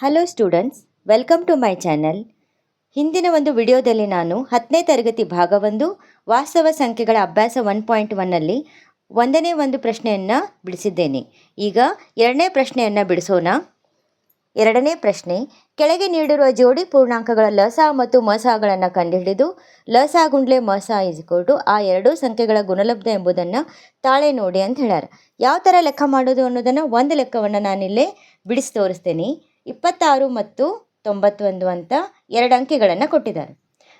Hello students, welcome to my channel. ಹಿಂದಿನ ಒಂದು ವಿಡಿಯೋದಲ್ಲಿ ನಾನು 10ನೇ ತರಗತಿ ಭಾಗ 1 ವಾಸ್ತವ ಸಂಖ್ಯೆಗಳ ಅಭ್ಯಾಸ 1.1ನಲ್ಲಿ ಒಂದನೇ ಒಂದು ಪ್ರಶ್ನೆಯನ್ನು ಬಿಡಿಸಿದ್ದೇನೆ. ಈಗ ಎರಡನೇ ಪ್ರಶ್ನೆಯನ್ನು ಬಿಡಿಸೋಣ. ಎರಡನೇ ಪ್ರಶ್ನೆ, ಕೆಳಗೆ ನೀಡಿರುವ ಜೋಡಿ ಪೂರ್ಣಾಂಕಗಳ ಲಸ ಮತ್ತು ಮಸಗಳನ್ನು ಕಂಡುಹಿಡಿದು ಲಸ ಗುಂಡ್ಲೆ ಮಸ ಆ ಎರಡೂ ಸಂಖ್ಯೆಗಳ ಗುಣಲಬ್ಧ ಎಂಬುದನ್ನು ತಾಳೆ ನೋಡಿ ಅಂತ ಹೇಳ್ಯಾರ. ಯಾವ ಥರ ಲೆಕ್ಕ ಮಾಡೋದು ಅನ್ನೋದನ್ನು ಒಂದು ಲೆಕ್ಕವನ್ನು ನಾನಿಲ್ಲೇ ಬಿಡಿಸಿ ತೋರಿಸ್ತೇನೆ. 26 ಮತ್ತು 91 ಅಂತ ಎರಡು ಅಂಕಿಗಳನ್ನು ಕೊಟ್ಟಿದ್ದಾರೆ.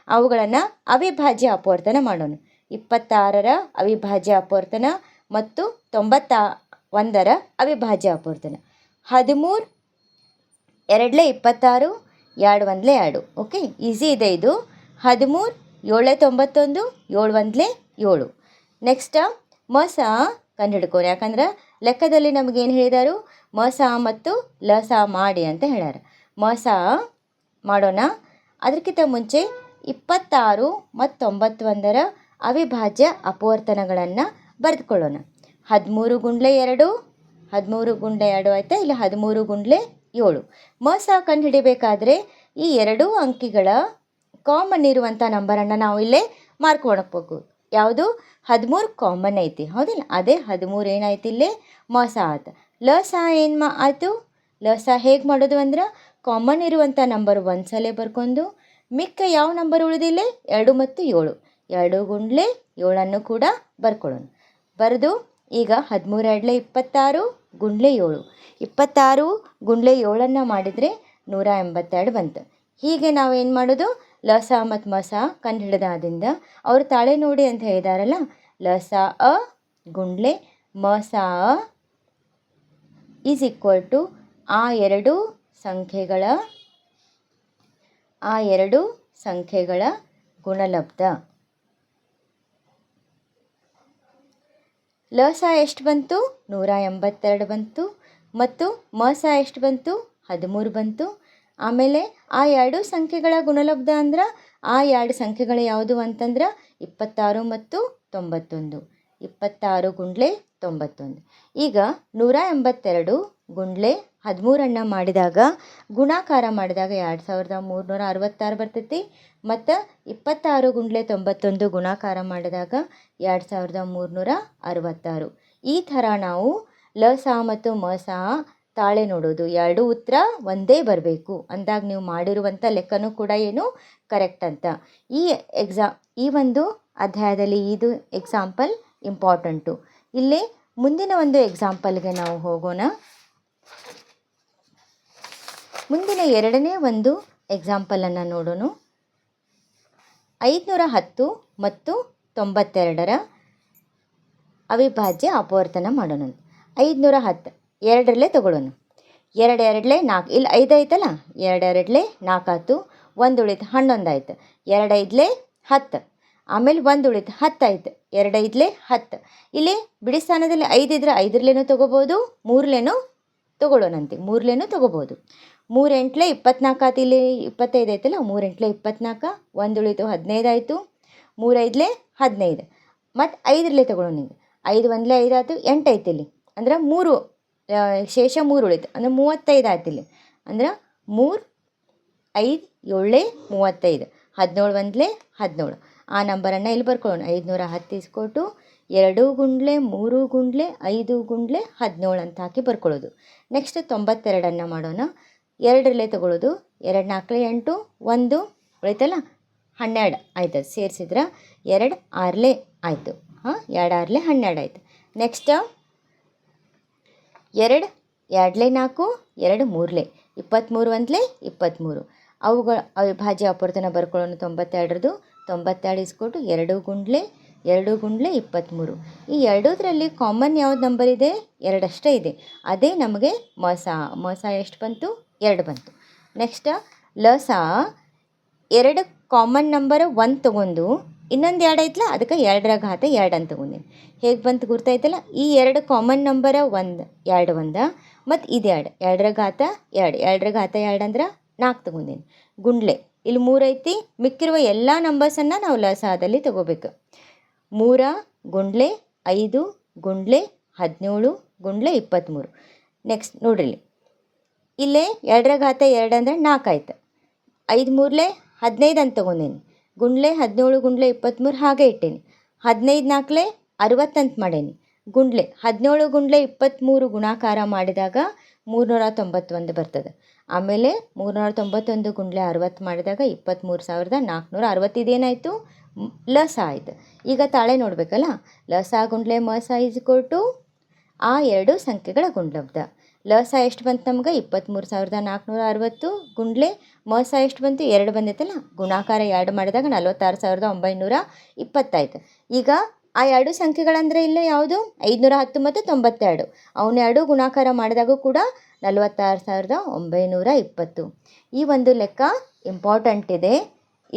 ಅವುಗಳನ್ನು ಅವಿಭಾಜ್ಯ ಅಪವರ್ತನ ಮಾಡೋಣ. 26ರ ಅವಿಭಾಜ್ಯ ಅಪವರ್ತನ ಮತ್ತು 91ರ ಅವಿಭಾಜ್ಯ ಅಪವರ್ತನ. 13 2 26 2 1 2. ಓಕೆ, ಈಸಿ ಇದೆ ಇದು. 13 7 91 7 1 7. ನೆಕ್ಸ್ಟ್ ಮಸ ಕಂಡುಹಿಡ್ಕೋಣ. ಯಾಕಂದ್ರೆ ಲೆಕ್ಕದಲ್ಲಿ ನಮಗೇನು ಹೇಳಿದಾರು, ಮಸ ಮತ್ತು ಲಸ ಮಾಡಿ ಅಂತ ಹೇಳ್ಯಾರ. ಮಸ ಮಾಡೋಣ. ಅದಕ್ಕಿಂತ ಮುಂಚೆ 26 ಮತ್ತು 91ರ ಅವಿಭಾಜ್ಯ ಅಪವರ್ತನಗಳನ್ನು ಬರೆದುಕೊಳ್ಳೋಣ. 13 ಗುಂಡ್ಲೆ 2 13 ಗುಂಡ್ಲೆ 2 ಆಯಿತಾ. ಇಲ್ಲಿ 13 ಗುಂಡ್ಲೆ 7. ಮಸ ಕಂಡುಹಿಡಿಬೇಕಾದ್ರೆ ಈ ಎರಡೂ ಅಂಕಿಗಳ ಕಾಮನ್ ಇರುವಂಥ ನಂಬರನ್ನು ನಾವು ಇಲ್ಲೇ ಮಾರ್ಕ್ ಮಾಡಬೇಕು. ಯಾವುದು? 13 ಕಾಮನ್ ಐತಿ, ಹೌದಿಲ್ಲ? ಅದೇ 13 ಏನಾಯ್ತು ಇಲ್ಲೇ ಮಸ ಆಯ್ತು. ಲಸ ಏನು ಆಯಿತು? ಲಸ ಹೇಗೆ ಮಾಡೋದು ಅಂದ್ರೆ, ಕಾಮನ್ ಇರುವಂಥ ನಂಬರ್ ಒಂದು ಸಲ ಬರ್ಕೊಂಡು ಮಿಕ್ಕ ಯಾವ ನಂಬರ್ ಉಳಿದಿಲ್ಲ 2 ಮತ್ತು 7 2 ಗುಂಡ್ಲೆ 7 ಕೂಡ ಬರ್ಕೊಳ್ಳೋಣ. ಬರೆದು ಈಗ 13 2 26 ಗುಂಡ್ಲೆ 7 26 ಗುಂಡ್ಲೆ 7 ಮಾಡಿದರೆ 182 ಬಂತು. ಹೀಗೆ ನಾವೇನು ಮಾಡೋದು, ಲಸ ಮತ್ತು ಮಸ ಕಂಡುಹಿಡಿದಾದಿಂದ ಅವರು ತಾಳೆ ನೋಡಿ ಅಂತ ಹೇಳಿದಾರಲ್ಲ, ಲಸ ಅ ಗುಂಡ್ಲೆ ಮಸ ಈಸ್ ಈಕ್ವಲ್ ಟು ಆ ಎರಡು ಸಂಖ್ಯೆಗಳ ಗುಣಲಬ್ಧ. ಲಸ ಎಷ್ಟು ಬಂತು? 182 ಬಂತು. ಮತ್ತು ಮಸ ಎಷ್ಟು ಬಂತು? 13 ಬಂತು. ಆಮೇಲೆ ಆ ಎರಡು ಸಂಖ್ಯೆಗಳ ಗುಣಲಬ್ಧ ಅಂದ್ರೆ ಆ ಎರಡು ಸಂಖ್ಯೆಗಳು ಯಾವುದು ಅಂತಂದ್ರೆ 26 ಮತ್ತು 91. 26 ಗುಂಡ್ಲೆ 91. ಈಗ 182 ಗುಂಡ್ಲೆ 13 ಮಾಡಿದಾಗ ಗುಣಾಕಾರ ಮಾಡಿದಾಗ 2366 ಬರ್ತೈತಿ. ಮತ್ತು 26 ಗುಂಡ್ಲೆ 91 ಗುಣಾಕಾರ ಮಾಡಿದಾಗ 2366. ಈ ಥರ ನಾವು ಲಸ ಮತ್ತು ಮಸ ತಾಳೆ ನೋಡೋದು. ಎರಡು ಉತ್ತರ ಒಂದೇ ಬರಬೇಕು ಅಂದಾಗ ನೀವು ಮಾಡಿರುವಂಥ ಲೆಕ್ಕನೂ ಕೂಡ ಏನು ಕರೆಕ್ಟ್ ಅಂತ. ಈ ಒಂದು ಅಧ್ಯಾಯದಲ್ಲಿ ಇದು ಎಕ್ಸಾಂಪಲ್ ಇಂಪಾರ್ಟೆಂಟು. ಇಲ್ಲಿ ಮುಂದಿನ ಒಂದು ಎಕ್ಸಾಂಪಲ್ಗೆ ನಾವು ಹೋಗೋಣ. ಮುಂದಿನ ಎರಡನೇ ಒಂದು ಎಕ್ಸಾಂಪಲನ್ನು ನೋಡೋಣ. 510 ಮತ್ತು 92ರ ಅವಿಭಾಜ್ಯ ಅಪವರ್ತನ ಮಾಡೋಣ. 510 ಎರಡರಲ್ಲೇ ತಗೊಳ್ಳೋಣ. 2 2 4. ಇಲ್ಲಿ 5 ಐತಲ್ಲ, 2 2 4 ಆಯ್ತು. 1 ಉಳಿತು 11 ಆಯ್ತು. 2 5 10. ಆಮೇಲೆ 1 ಉಳಿತು 10 ಆಯ್ತು. 2 5 10. ಇಲ್ಲಿ ಬಿಡಿ ಸ್ಥಾನದಲ್ಲಿ 5 ಇದ್ರೆ 5ರಲ್ಲೇನೂ ತೊಗೋಬೋದು, 3ಲೇನೂ ತೊಗೊಳ್ಳೋಣಂತೆ, 3ಲೇನೂ ತೊಗೋಬೋದು. 3 8 24 ಆಯ್ತು. ಇಲ್ಲಿ 25 ಐತಲ್ಲ, 3 8 24. 1 ಉಳಿತು 15 ಆಯಿತು. 3 5 15. ಮತ್ತು 5ರಲ್ಲೇ ತೊಗೊಳ್ಳೋಣ. ಈಗ 5 1 5 ಆಯಿತು. 8 ಐತಿ ಇಲ್ಲಿ ಅಂದ್ರೆ 3 ಶೇಷ 3 ಉಳಿತು ಅಂದರೆ 35 ಆಯ್ತು. ಇಲ್ಲಿ ಅಂದ್ರೆ 3 5 7 35. 17 1 17. ಆ ನಂಬರನ್ನು ಇಲ್ಲಿ ಬರ್ಕೊಳ್ಳೋಣ. 510 ಇಸ್ಕೊಟ್ಟು 2 ಗುಂಡ್ಲೆ 3 ಗುಂಡ್ಲೆ 5 ಗುಂಡ್ಲೆ 17 ಅಂತ ಹಾಕಿ ಬರ್ಕೊಳ್ಳೋದು. ನೆಕ್ಸ್ಟ್ 92 ಮಾಡೋಣ. 2ರಲ್ಲೇ ತೊಗೊಳ್ಳೋದು. 2 4 8. 1 ಉಳಿತಲ್ಲ 12 ಆಯ್ತು. ಸೇರಿಸಿದ್ರೆ 2 6 ಆಯಿತು. 2 6 12 ಆಯಿತು. ನೆಕ್ಸ್ಟ್ 2 2 4 2 3 23 1 23. ಅವುಗಳ ಅವಿಭಾಜ್ಯ ಅಪವರ್ತನ ಬರ್ಕೊಳ್ಳೋಣ. 92ರದು 97 ಇಸ್ಕೊಟ್ಟು 2 ಗುಂಡ್ಲೆ 23. ಈ ಎರಡೂದರಲ್ಲಿ ಕಾಮನ್ ಯಾವ್ದು ನಂಬರ್ ಇದೆ? 2 ಅಷ್ಟೇ ಇದೆ. ಅದೇ ನಮಗೆ ಮಸ ಎಷ್ಟು ಬಂತು? 2 ಬಂತು. ನೆಕ್ಸ್ಟ್ ಲಸ 2 ಕಾಮನ್ ನಂಬರ್ 1 ತೊಗೊಂಡು ಇನ್ನೊಂದು 2 ಐತಲ್ಲ, ಅದಕ್ಕೆ 2ರ ಘಾತ 2 ಅಂತ ತೊಗೊಂಡಿನಿ. ಹೇಗೆ ಬಂತು ಗುರ್ತಾಯ್ತಲ್ಲ? ಈ 2 ಕಾಮನ್ ನಂಬರ 1 2 1 ಮತ್ತು ಇದು 2 2ರ ಘಾತ 2 2ರ ಘಾತ 2 ಅಂದ್ರೆ 4 ತೊಗೊಂಡಿನಿ. ಗುಂಡ್ಲೆ ಇಲ್ಲಿ 3 ಐತಿ. ಮಿಕ್ಕಿರುವ ಎಲ್ಲ ನಂಬರ್ಸನ್ನು ನಾವು ಲಸದಲ್ಲಿ ತೊಗೋಬೇಕು. 3 ಗುಂಡ್ಲೆ 5 ಗುಂಡ್ಲೆ 17 ಗುಂಡ್ಲೆ 23. ನೆಕ್ಸ್ಟ್ ನೋಡ್ರಿ, ಇಲ್ಲೇ 2 ಅಂದರೆ 4 ಆಯ್ತು. 5 ಮೂರಲೆ 15 ಅಂತ ತೊಗೊಂಡೇನಿ. ಗುಂಡ್ಲೆ 17 ಗುಂಡ್ಲೆ 23 ಹಾಗೆ ಇಟ್ಟೇನಿ. 15 ನಾಲ್ಕಲೆ 60 ಅಂತ ಮಾಡೇನಿ. ಗುಂಡ್ಲೆ 17 ಗುಂಡ್ಲೆ 23 ಗುಣಾಕಾರ ಮಾಡಿದಾಗ 391 ಬರ್ತದೆ. ಆಮೇಲೆ 391 ಗುಂಡ್ಲೆ 60 ಮಾಡಿದಾಗ 23,460. ಇದೇನಾಯಿತು? ಲಸ ಆಯಿತು. ಈಗ ತಾಳೆ ನೋಡಬೇಕಲ್ಲ. ಲಸ ಗುಂಡ್ಲೆ ಮಸ ಈಸ್ ಈಕ್ವಲ್ ಟು ಆ ಎರಡು ಸಂಖ್ಯೆಗಳ ಗುಂಡ್ಲಬ್ದ. ಲಸ ಎಷ್ಟು ಬಂತು ನಮ್ಗೆ? 23,460 ಗುಂಡ್ಲೆ ಮಸ ಎಷ್ಟು ಬಂತು? 2 ಬಂದೈತಲ್ಲ. ಗುಣಾಕಾರ 2 ಮಾಡಿದಾಗ 46,920 ಆಯ್ತು. ಈಗ ಆ ಎರಡು ಸಂಖ್ಯೆಗಳಂದರೆ ಇಲ್ಲೇ ಯಾವುದು? 510 ಮತ್ತು 92. ಅವನ್ನೆರಡು ಗುಣಾಕಾರ ಮಾಡಿದಾಗೂ ಕೂಡ 46,920. ಈ ಒಂದು ಲೆಕ್ಕ ಇಂಪಾರ್ಟೆಂಟ್ ಇದೆ.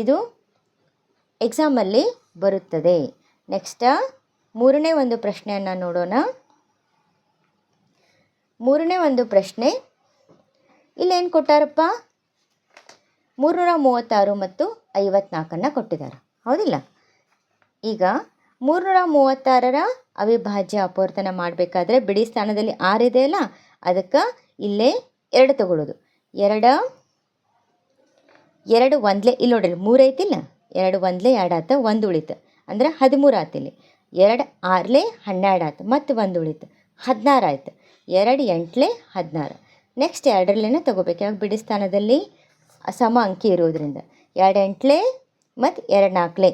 ಇದು ಎಕ್ಸಾಮಲ್ಲಿ ಬರುತ್ತದೆ. ನೆಕ್ಸ್ಟ್ ಮೂರನೇ ಒಂದು ಪ್ರಶ್ನೆಯನ್ನು ನೋಡೋಣ. ಮೂರನೇ ಒಂದು ಪ್ರಶ್ನೆ ಇಲ್ಲೇನು ಕೊಟ್ಟಾರಪ್ಪ? 336 ಮತ್ತು 54 ಕೊಟ್ಟಿದ್ದಾರೆ, ಹೌದಿಲ್ಲ? ಈಗ 336ರ ಅವಿಭಾಜ್ಯ ಅಪವರ್ತನ ಮಾಡಬೇಕಾದ್ರೆ ಬಿಡಿ ಸ್ಥಾನದಲ್ಲಿ 6 ಇದೆಯಲ್ಲ, ಅದಕ್ಕೆ ಇಲ್ಲೇ 2 ತಗೊಳ್ಳೋದು. 2 ಒಂದಲೇ ಇಲ್ಲಿ ನೋಡ್ರಿ, 3 ಐತಿಲ್ಲ, 2 ಒಂದಲೇ 2 ಆತ, 1 ಉಳಿತು ಅಂದ್ರೆ 13 ಆತಿಲ್ಲಿ. 2 6ಲೇ 12 ಆತು, ಮತ್ತು 1 ಉಳಿತು 16 ಆಯ್ತು. 2 8ಲೇ 16. ನೆಕ್ಸ್ಟ್ 2ರಲ್ಲೇನೆ ತೊಗೋಬೇಕು, ಯಾಕೆ? ಬಿಡಿ ಸ್ಥಾನದಲ್ಲಿ ಸಮ ಅಂಕಿ ಇರೋದ್ರಿಂದ. 2 8ಲೇ ಮತ್ತು 2 4ಲೇ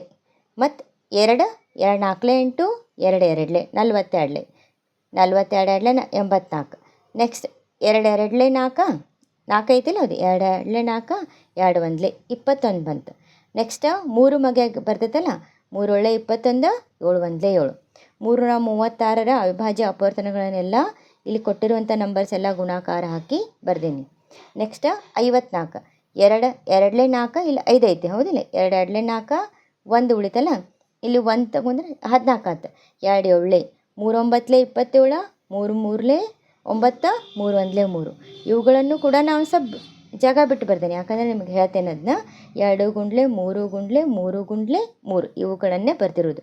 ಮತ್ತು 2 4 8 2 2ಲೇ 42ಲೇ 42 2ಲೇ 84. ನೆಕ್ಸ್ಟ್ 2 2ಲೇ 4 4 ಐತಿಲ್ಲ, ಹೌದು. 2 2ಲೇ 4 2 1ಲೇ 21 ಬಂತು. ನೆಕ್ಸ್ಟ್ 3 ಮಗೆ ಬರ್ತೈತಲ್ಲ, 3 ಒಳ್ಳೆ 21 7 1ಲೇ 7. 336ರ ಅವಿಭಾಜ್ಯ ಅಪವರ್ತನಗಳನ್ನೆಲ್ಲ ಇಲ್ಲಿ ಕೊಟ್ಟಿರುವಂಥ ನಂಬರ್ಸ್ ಎಲ್ಲ ಗುಣಾಕಾರ ಹಾಕಿ ಬರ್ದೇನಿ. ನೆಕ್ಸ್ಟ್ 54 2 2ಲೇ 4 ಇಲ್ಲಿ 5 ಐತಿ, ಹೌದಿಲ್ಲ? 2 2ಲೇ 4 1 ಉಳಿತಲ್ಲ, ಇಲ್ಲಿ 1 ತಗೊಂಡ್ರೆ 14 ಆಯ್ತು. 2 7ಲೇ 3 9ಲೇ 27 3 3ಲೇ 9 3 1ಲೇ 3. ಇವುಗಳನ್ನು ಕೂಡ ನಾವು ಜಾಗ ಬಿಟ್ಟು ಬರ್ದೇನೆ, ಯಾಕಂದರೆ ನಿಮಗೆ ಹೇಳ್ತೇನೆ ಅದನ್ನ. 2 ಗುಂಡ್ಲೆ 3 ಗುಂಡ್ಲೆ 3 ಗುಂಡ್ಲೆ 3 ಇವುಗಳನ್ನೇ ಬರ್ತಿರೋದು.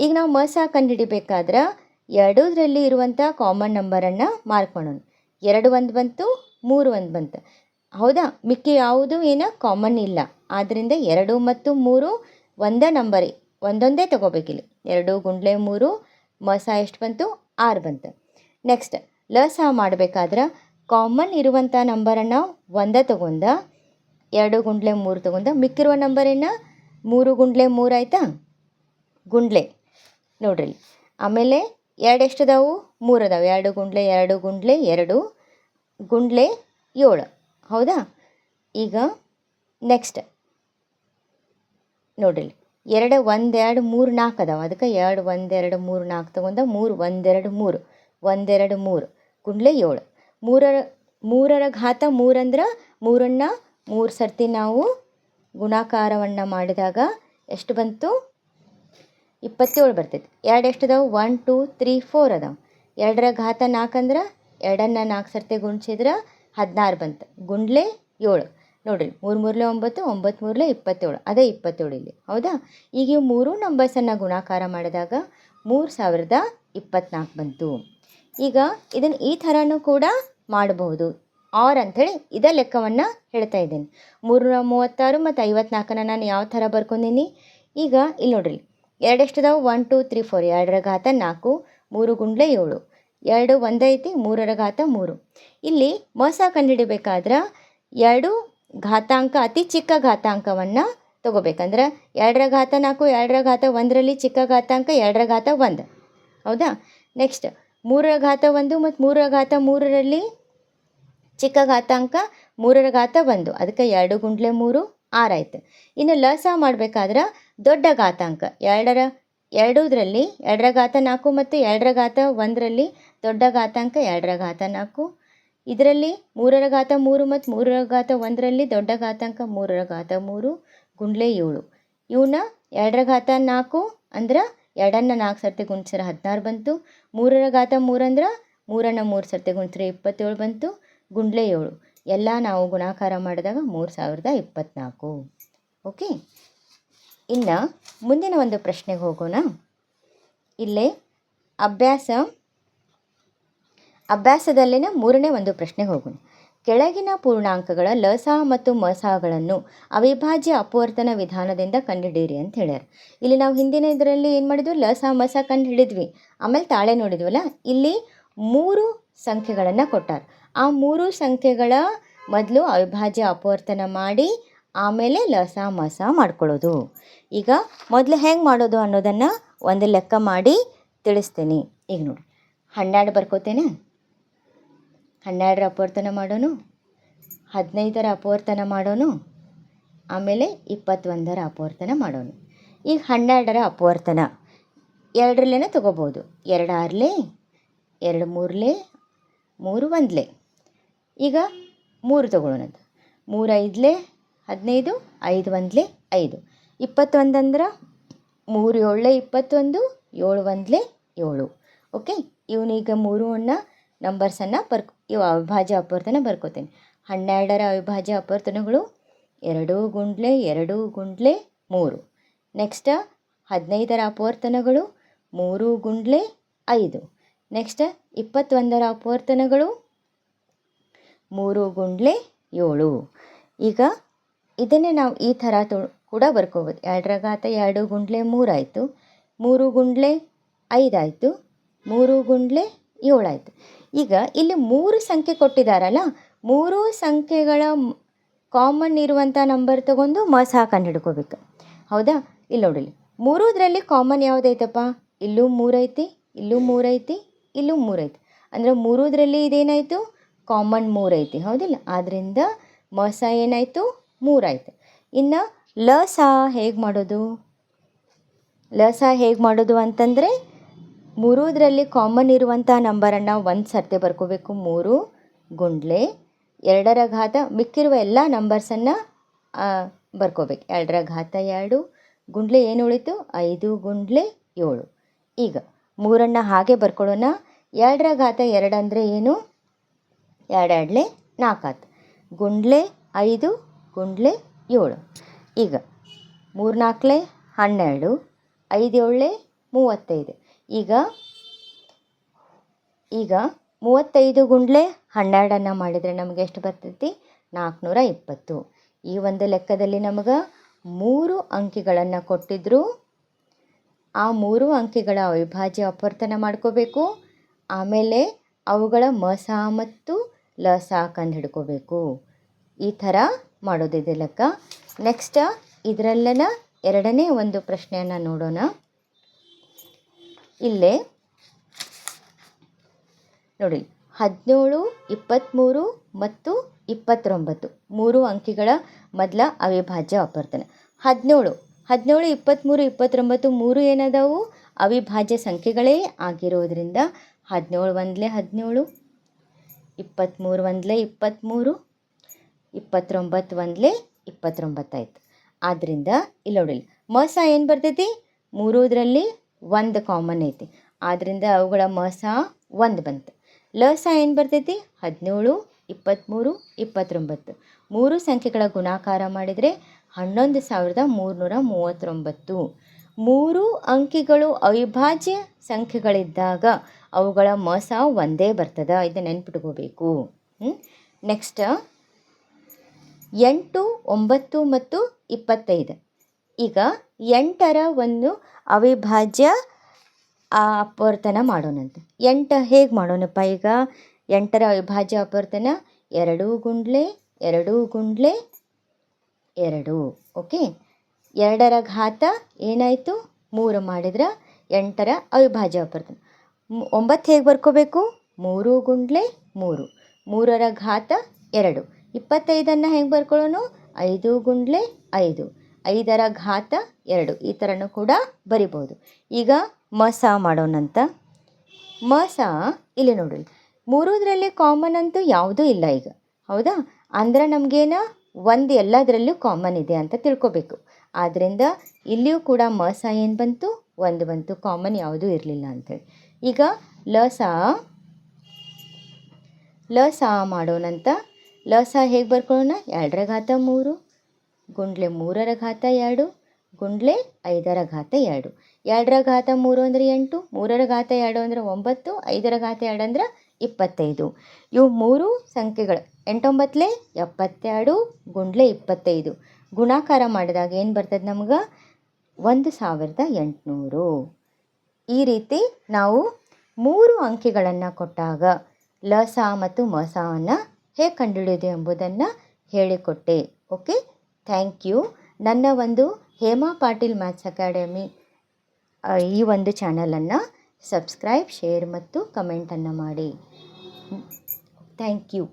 ಈಗ ನಾವು ಮಸ ಕಂಡುಹಿಡಿಬೇಕಾದ್ರೆ ಎರಡೂದರಲ್ಲಿ ಇರುವಂಥ ಕಾಮನ್ ನಂಬರನ್ನು ಮಾರ್ಕ್ ಮಾಡೋಣ. 2 1 ಬಂತು, 3 1 ಬಂತು, ಹೌದಾ? ಮಿಕ್ಕಿ ಯಾವುದು ಕಾಮನ್ ಇಲ್ಲ. ಆದ್ದರಿಂದ 2 ಮತ್ತು 3 ಒಂದೇ ನಂಬರ್, ಒಂದೊಂದೇ ತೊಗೋಬೇಕಿಲ್ಲಿ. 2 ಗುಂಡ್ಲೆ 3 ಮಸ ಎಷ್ಟು ಬಂತು? 6 ಬಂತು. ನೆಕ್ಸ್ಟ್ ಲಸ ಮಾಡಬೇಕಾದ್ರೆ ಕಾಮನ್ ಇರುವಂಥ ನಂಬರನ್ನು ಒಂದೇ ತೊಗೊಂಡ, 2 ಗುಂಡ್ಲೆ 3 ತೊಗೊಂಡ, ಮಿಕ್ಕಿರುವ ನಂಬರನ್ನು 3 ಗುಂಡ್ಲೆ 3 ಆಯಿತಾ? ಗುಂಡ್ಲೆ ನೋಡ್ರಿ. ಆಮೇಲೆ 2 ಎಷ್ಟದಾವು? 3 ಅದಾವೆ. 2 ಗುಂಡ್ಲೆ 2 ಗುಂಡ್ಲೆ 2 ಗುಂಡ್ಲೆ 7, ಹೌದಾ? ಈಗ ನೆಕ್ಸ್ಟ್ ನೋಡ್ರಿ, 2 1 2 3 4 ಅದಾವೆ. ಅದಕ್ಕೆ 2 1 2 3 4 ತೊಗೊಂಡ, 3 1 2 3 1 2 3 ಗುಂಡ್ಲೆ 7. 3ರ ಘಾತ 3 ಅಂದ್ರೆ 3ನ್ನು 3 ಸರ್ತಿ ನಾವು ಗುಣಾಕಾರವನ್ನು ಮಾಡಿದಾಗ ಎಷ್ಟು ಬಂತು? 27 ಬರ್ತೈತಿ. 2 ಎಷ್ಟದಾವು? 1 2 3 4 ಅದಾವೆ. 2ರ ಘಾತ 4 ಅಂದ್ರೆ 2ನ್ನು 4 ಸರ್ತಿ ಗುಣಿಸಿದ್ರೆ 16 ಬಂತು, ಗುಂಡ್ಲೆ 7. ನೋಡಿರಿ, 3 3ಲೇ 9 9 3ಲೇ 27, ಅದೇ 27 ಇಲ್ಲಿ, ಹೌದಾ? ಈಗ ಇವು 3 ನಂಬರ್ಸನ್ನು ಗುಣಾಕಾರ ಮಾಡಿದಾಗ 3024 ಬಂತು. ಈಗ ಇದನ್ನು ಈ ಥರನೂ ಕೂಡ ಮಾಡಬಹುದು. ಅಂಥೇಳಿ ಇದೇ ಲೆಕ್ಕವನ್ನು ಹೇಳ್ತಾ ಇದ್ದೇನೆ. 336 ಮತ್ತು 54ನ್ನು ನಾನು ಯಾವ ಥರ ಬರ್ಕೊಂಡೀನಿ? ಈಗ ಇಲ್ಲಿ ನೋಡ್ರಿ, 2 ಎಷ್ಟದಾವು? 1 2 3 4. 2ರ ಘಾತ 4 3 ಗುಂಡ್ಲೆ 7. 2 1 ಐತಿ, 3ರ ಘಾತ 3. ಇಲ್ಲಿ ಮಸ ಕಂಡುಹಿಡಿಬೇಕಾದ್ರೆ 2 ಘಾತಾಂಕ ಅತಿ ಚಿಕ್ಕ ಘಾತಾಂಕವನ್ನು ತೊಗೋಬೇಕಂದ್ರೆ 2ರ ಘಾತ 4 2ರ ಘಾತ 1ರಲ್ಲಿ ಚಿಕ್ಕ ಘಾತಾಂಕ 2ರ ಘಾತ 1, ಹೌದಾ? ನೆಕ್ಸ್ಟ್ 3ರ ಘಾತ 1 ಮತ್ತು 3ರ ಘಾತ 3ರಲ್ಲಿ ಚಿಕ್ಕ ಘಾತಾಂಕ 3ರ ಘಾತ 1, ಅದಕ್ಕೆ 2 ಗುಂಡ್ಲೆ 3 6 ಆಯ್ತು. ಇನ್ನು ಲಸ ಮಾಡಬೇಕಾದ್ರೆ ದೊಡ್ಡ ಘಾತಾಂಕ ಎರಡೂದರಲ್ಲಿ 2ರ ಘಾತ 4 ಮತ್ತು 2ರ ಘಾತ 1ರಲ್ಲಿ ದೊಡ್ಡ ಘಾತಾಂಕ 2ರ ಘಾತ 4, ಇದರಲ್ಲಿ 3ರ ಘಾತ 3 ಮತ್ತು 3ರ ಘಾತ 1ರಲ್ಲಿ ದೊಡ್ಡ ಘಾತಾಂಕ 3ರ ಘಾತ 3 ಗುಂಡ್ಲೆ 7. ಇವನ್ನ 2ರ ಘಾತ 4 ಅಂದ್ರೆ 2ನ್ನು 4 ಸರ್ತಿ ಗುಣಿಸಿದ್ರೆ 16 ಬಂತು. 3ರ ಘಾತ 3 ಅಂದ್ರೆ 3ನ್ನು 3 ಸರ್ತಿ ಗುಣಿಸಿದ್ರೆ 27 ಬಂತು, ಗುಂಡ್ಲೆ 7. ಎಲ್ಲ ನಾವು ಗುಣಾಕಾರ ಮಾಡಿದಾಗ 3024. ಓಕೆ, ಇನ್ನು ಮುಂದಿನ ಒಂದು ಪ್ರಶ್ನೆಗೆ ಹೋಗೋಣ. ಇಲ್ಲೇ ಅಭ್ಯಾಸದಲ್ಲಿನ ಮೂರನೇ ಒಂದು ಪ್ರಶ್ನೆಗೆ ಹೋಗೋಣ. ಕೆಳಗಿನ ಪೂರ್ಣಾಂಕಗಳ ಲಸ ಮತ್ತು ಮಸಗಳನ್ನು ಅವಿಭಾಜ್ಯ ಅಪವರ್ತನ ವಿಧಾನದಿಂದ ಕಂಡುಹಿಡಿಯಿರಿ ಅಂತ ಹೇಳ್ಯಾರ. ಇಲ್ಲಿ ನಾವು ಹಿಂದಿನ ಇದರಲ್ಲಿ ಏನು ಮಾಡಿದ್ವಿ, ಲಸ ಮಸ ಕಂಡು ಹಿಡಿದ್ವಿ, ಆಮೇಲೆ ತಾಳೆ ನೋಡಿದ್ವಲ್ಲ. ಇಲ್ಲಿ 3 ಸಂಖ್ಯೆಗಳನ್ನು ಕೊಟ್ಟಾರ. ಆ 3 ಸಂಖ್ಯೆಗಳ ಮೊದಲು ಅವಿಭಾಜ್ಯ ಅಪವರ್ತನ ಮಾಡಿ ಆಮೇಲೆ ಲಸ ಮಸ ಮಾಡ್ಕೊಳ್ಳೋದು. ಈಗ ಮೊದಲು ಹೆಂಗೆ ಮಾಡೋದು ಅನ್ನೋದನ್ನು ಒಂದು ಲೆಕ್ಕ ಮಾಡಿ ತಿಳಿಸ್ತೀನಿ. ಈಗ ನೋಡಿ, 12 ಬರ್ಕೋತೇನೆ. 12ರ ಅಪವರ್ತನ ಮಾಡೋನು, 15ರ ಅಪವರ್ತನ ಮಾಡೋನು, ಆಮೇಲೆ 21ರ ಅಪವರ್ತನ ಮಾಡೋನು. ಈಗ 12ರ ಅಪವರ್ತನ 2ರಲ್ಲೇ ತೊಗೋಬೋದು. 2 6 2 3 3 1. ಈಗ 3 ತೊಗೊಳ್ಳೋಣಂತ. 3 5 15, 5 1 5. 21 ಅಂದ್ರೆ 3 7 21, 7 1 7. ಓಕೆ, ಇವನೀಗ 3 ನಂಬರ್ಸನ್ನು ಇವು ಅವಿಭಾಜ್ಯ ಅಪವರ್ತನ ಬರ್ಕೋತೇನೆ. 12ರ ಅವಿಭಾಜ್ಯ ಅಪವರ್ತನಗಳು 2 ಗುಂಡ್ಲೆ 2 ಗುಂಡ್ಲೆ 3. ನೆಕ್ಸ್ಟ್ 15ರ ಅಪವರ್ತನಗಳು 3 ಗುಂಡ್ಲೆ 5. ನೆಕ್ಸ್ಟ್ 21ರ ಅಪವರ್ತನಗಳು 3 ಗುಂಡ್ಲೆ 7. ಈಗ ಇದನ್ನೇ ನಾವು ಈ ಥರ ಕೂಡ ಬರ್ಕೋಬೋದು. 2ರ ಘಾತ 2 ಗುಂಡ್ಲೆ 3 ಆಯಿತು, 3 ಗುಂಡ್ಲೆ 5 ಆಯಿತು, 3 ಗುಂಡ್ಲೆ 7 ಆಯಿತು. ಈಗ ಇಲ್ಲಿ 3 ಸಂಖ್ಯೆ ಕೊಟ್ಟಿದ್ದಾರಲ್ಲ, 3 ಸಂಖ್ಯೆಗಳ ಕಾಮನ್ ಇರುವಂಥ ನಂಬರ್ ತೊಗೊಂಡು ಮಸ ಕಂಡು ಹಿಡ್ಕೋಬೇಕು. ಹೌದಾ? ಇಲ್ಲಿ ನೋಡಿಲಿ, 3ರಲ್ಲಿ ಕಾಮನ್ ಯಾವುದೈತಪ್ಪ? ಇಲ್ಲೂ 3 ಐತಿ, ಇಲ್ಲೂ 3 ಐತಿ, ಇಲ್ಲೂ 3 ಐತಿ. ಅಂದರೆ 3ರಲ್ಲಿ ಇದೇನಾಯಿತು? ಕಾಮನ್ 3 ಐತಿ. ಹೌದಿಲ್ಲ? ಆದ್ದರಿಂದ ಮಸ ಏನಾಯಿತು? 3 ಆಯಿತು. ಇನ್ನು ಲಸ ಹೇಗೆ ಮಾಡೋದು? ಲಸ ಹೇಗೆ ಮಾಡೋದು ಅಂತಂದರೆ, 3ರಲ್ಲಿ ಕಾಮನ್ ಇರುವಂಥ ನಂಬರನ್ನು ಒಂದು ಸರ್ತಿ ಬರ್ಕೋಬೇಕು. 3 ಗುಂಡ್ಲೆ 2ರ ಘಾತ ಮಿಕ್ಕಿರುವ ಎಲ್ಲ ನಂಬರ್ಸನ್ನು ಬರ್ಕೋಬೇಕು. 2ರ ಘಾತ 2 ಗುಂಡ್ಲೆ ಏನು ಉಳಿತು? 5 ಗುಂಡ್ಲೆ 7. ಈಗ 3 ಹಾಗೆ ಬರ್ಕೊಳ್ಳೋಣ. 2ರ ಘಾತ 2 ಅಂದರೆ ಏನು? 2 2 4 ಆಯ್ತು. ಗುಂಡ್ಲೆ 5 ಗುಂಡ್ಲೆ 7. ಈಗ 3 4 12, 5 7 35. ಈಗ 35 ಗುಂಡ್ಲೆ 12 ಮಾಡಿದರೆ ನಮಗೆ ಎಷ್ಟು ಬರ್ತೈತಿ? 420. ಈ ಒಂದು ಲೆಕ್ಕದಲ್ಲಿ ನಮಗೆ 3 ಅಂಕಿಗಳನ್ನು ಕೊಟ್ಟಿದ್ದರು. ಆ 3 ಅಂಕಿಗಳ ಅವಿಭಾಜ್ಯ ಅಪವರ್ತನ ಮಾಡ್ಕೋಬೇಕು. ಆಮೇಲೆ ಅವುಗಳ ಮಸ ಮತ್ತು ಲಸ ಕಂಡು ಹಿಡ್ಕೋಬೇಕು. ಈ ಥರ ಮಾಡೋದಿದೆ ಲೆಕ್ಕ. ನೆಕ್ಸ್ಟ್ ಇದರಲ್ಲಿನ ಎರಡನೇ ಒಂದು ಪ್ರಶ್ನೆಯನ್ನು ನೋಡೋಣ. ಇಲ್ಲೇ ನೋಡಿ, 17, 23 ಮತ್ತು 29 3 ಅಂಕಿಗಳ ಮೊದಲ ಅವಿಭಾಜ್ಯ ಅಪವರ್ತನ. 17, 23, 29 3 ಏನದಾವು? ಅವಿಭಾಜ್ಯ ಸಂಖ್ಯೆಗಳೇ ಆಗಿರೋದ್ರಿಂದ 17 1 17, 23 1 23, 29 1 29 ಆಯ್ತು. ಆದ್ದರಿಂದ ಇಲ್ಲಿ ನೋಡಿ, ಮಸ ಏನು ಬರ್ತೈತಿ? 3ರಲ್ಲಿ 1 ಕಾಮನ್ ಐತಿ, ಆದ್ದರಿಂದ ಅವುಗಳ ಮಸ 1 ಬಂತು. ಲಸ ಏನು ಬರ್ತೈತಿ? 17, 23, 29 3 ಸಂಖ್ಯೆಗಳ ಗುಣಾಕಾರ ಮಾಡಿದರೆ 11,339. 3 ಅಂಕಿಗಳು ಅವಿಭಾಜ್ಯ ಸಂಖ್ಯೆಗಳಿದ್ದಾಗ ಅವುಗಳ ಮಸ ಒಂದೇ ಬರ್ತದೆ. ಇದು ನೆನ್ಪಿಟ್ಕೋಬೇಕು. ನೆಕ್ಸ್ಟ್ 8, 9 ಮತ್ತು 25. ಈಗ 8ರ ಒಂದು ಅವಿಭಾಜ್ಯ ಅಪವರ್ತನ ಮಾಡೋಣಂತೆ. 8 ಹೇಗೆ ಮಾಡೋಣಪ್ಪ? ಈಗ 8ರ ಅವಿಭಾಜ್ಯ ಅಪವರ್ತನ 2 ಗುಂಡ್ಲೆ 2 ಗುಂಡ್ಲೆ 2. ಓಕೆ, 2ರ ಘಾತ ಏನಾಯಿತು? 3 ಮಾಡಿದ್ರೆ 8ರ ಅವಿಭಾಜ್ಯ ಅಪವರ್ತನ. 9 ಹೇಗೆ ಬರ್ಕೋಬೇಕು? 3 ಗುಂಡ್ಲೆ 3, 3ರ ಘಾತ 2. 25 ಹೆಂಗೆ ಬರ್ಕೊಳ್ಳೋನು? 5 ಗುಂಡ್ಲೆ 5, 5ರ ಘಾತ 2. ಈ ಥರನೂ ಕೂಡ ಬರಿಬೋದು. ಈಗ ಮಸ ಮಾಡೋಣಂತ. ಮಸ ಇಲ್ಲಿ ನೋಡಿ, 3ರಲ್ಲಿ ಕಾಮನ್ ಅಂತೂ ಯಾವುದೂ ಇಲ್ಲ ಈಗ. ಹೌದಾ? ಅಂದರೆ ನಮಗೇನ ಒಂದು ಎಲ್ಲದರಲ್ಲೂ ಕಾಮನ್ ಇದೆ ಅಂತ ತಿಳ್ಕೊಬೇಕು. ಆದ್ದರಿಂದ ಇಲ್ಲಿಯೂ ಕೂಡ ಮಸ ಏನು ಬಂತು? 1 ಬಂತು, ಕಾಮನ್ ಯಾವುದೂ ಇರಲಿಲ್ಲ ಅಂಥೇಳಿ. ಈಗ ಲಸ ಮಾಡೋಣಂತ. ಲಸ ಹೇಗೆ ಬರ್ಕೊಳ್ಳೋಣ? 2ರ ಘಾತ 3 ಗುಂಡ್ಲೆ 3ರ ಘಾತ 2 ಗುಂಡ್ಲೆ 5ರ ಘಾತ 2. 2ರ ಘಾತ 3 ಅಂದರೆ 8, 3ರ ಘಾತ 2 ಅಂದರೆ 9, 5ರ ಘಾತ 2 ಅಂದರೆ 25. ಇವು ಮೂರು ಸಂಖ್ಯೆಗಳು 8 72 ಗುಂಡ್ಲೆ 25 ಗುಣಾಕಾರ ಮಾಡಿದಾಗ ಏನು ಬರ್ತದೆ ನಮ್ಗೆ 1800. ಈ ರೀತಿ ನಾವು 3 ಅಂಕಿಗಳನ್ನು ಕೊಟ್ಟಾಗ ಲಸ ಮತ್ತು ಮಸವನ್ನು ಹೇಗೆ ಕಂಡುಹಿಡಿಯೋದು ಎಂಬುದನ್ನು ಹೇಳಿಕೊಟ್ಟೆ. Okay, thank you. ನನ್ನ ಒಂದು ಹೇಮಾ ಪಾಟೀಲ್ ಮ್ಯಾಥ್ಸ್ ಅಕಾಡೆಮಿ ಈ ಒಂದು ಚಾನಲನ್ನು ಸಬ್ಸ್ಕ್ರೈಬ್, ಶೇರ್ ಮತ್ತು ಕಮೆಂಟನ್ನು ಮಾಡಿ. Thank you.